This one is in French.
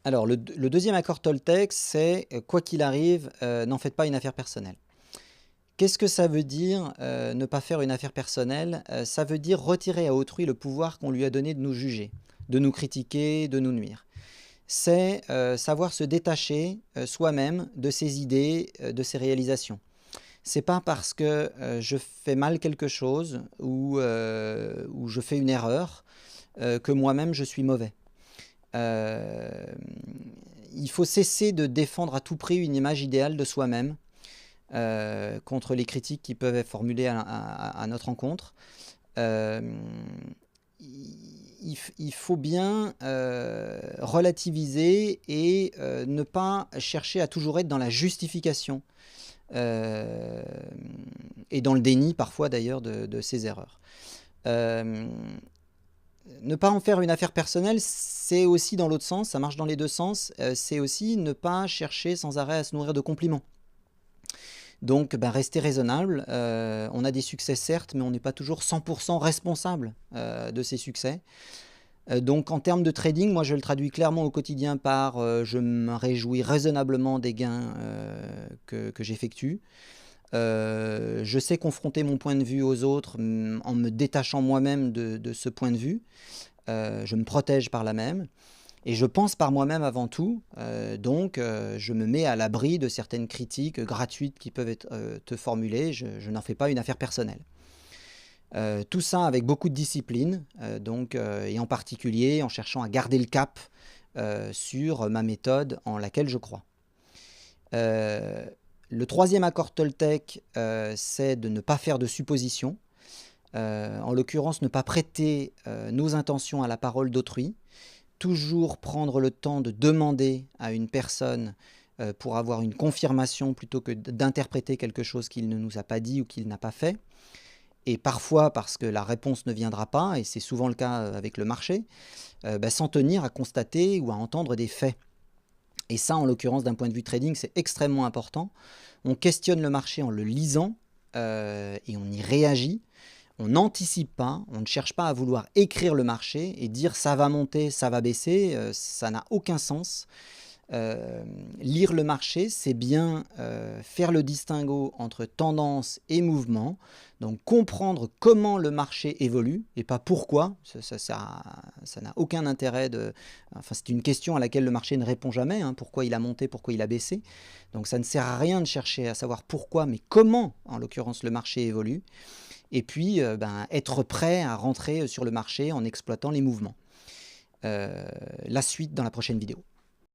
Alors le deuxième accord Toltec, c'est, quoi qu'il arrive, n'en faites pas une affaire personnelle. Qu'est-ce que ça veut dire, ne pas faire une affaire personnelle? Ça veut dire retirer à autrui le pouvoir qu'on lui a donné de nous juger, de nous critiquer, de nous nuire. C'est, savoir se détacher, soi-même de ses idées, de ses réalisations. C'est pas parce que, je fais mal quelque chose ou je fais une erreur, que moi-même je suis mauvais. Hem, il faut cesser de défendre à tout prix une image idéale de soi-même, contre les critiques qui peuvent être formulées à notre encontre. Hem, il faut bien, relativiser et ne pas chercher à toujours être dans la justification, hem et dans le déni parfois d'ailleurs de ses erreurs. Hem Ne pas en faire une affaire personnelle, c'est aussi dans l'autre sens, ça marche dans les 2 sens, c'est aussi ne pas chercher sans arrêt à se nourrir de compliments. Donc, bah, rester raisonnable, on a des succès certes, mais on n'est pas toujours 100 responsable, de ces succès. Donc en termes de trading, moi je le traduis clairement au quotidien par, je me réjouis raisonnablement des gains, que j'effectue. Je sais confronter mon point de vue aux autres, en me détachant moi-même de ce point de vue. Je me protège par là même et je pense par moi-même avant tout, donc je me mets à l'abri de certaines critiques, gratuites qui peuvent être, te formuler. Je n'en fais pas une affaire personnelle. Tout ça avec beaucoup de discipline, et en particulier en cherchant à garder le cap, sur ma méthode en laquelle je crois. Heu, le troisième accord Toltec, c'est de ne pas faire de suppositions. En l'occurrence, ne pas prêter, nos intentions à la parole d'autrui. Toujours prendre le temps de demander à une personne, pour avoir une confirmation plutôt que d'interpréter quelque chose qu'il ne nous a pas dit ou qu'il n'a pas fait. Et parfois, parce que la réponse ne viendra pas, et c'est souvent le cas, avec le marché, s'en tenir à constater ou à entendre des faits. Et ça, en l'occurrence, d'un point de vue trading, c'est extrêmement important. On questionne le marché en le lisant, et on y réagit. On n'anticipe pas, on ne cherche pas à vouloir écrire le marché et dire: «Ça va monter, ça va baisser», ça n'a aucun sens. Lire le marché, c'est bien, faire le distinguo entre tendance et mouvement, donc comprendre comment le marché évolue et pas pourquoi. Ça n'a aucun intérêt enfin, c'est une question à laquelle le marché ne répond jamais, hein, pourquoi il a monté, pourquoi il a baissé. Donc ça ne sert à rien de chercher à savoir pourquoi, mais comment, en l'occurrence, le marché évolue et puis, être prêt à rentrer, sur le marché en exploitant les mouvements. La suite dans la prochaine vidéo.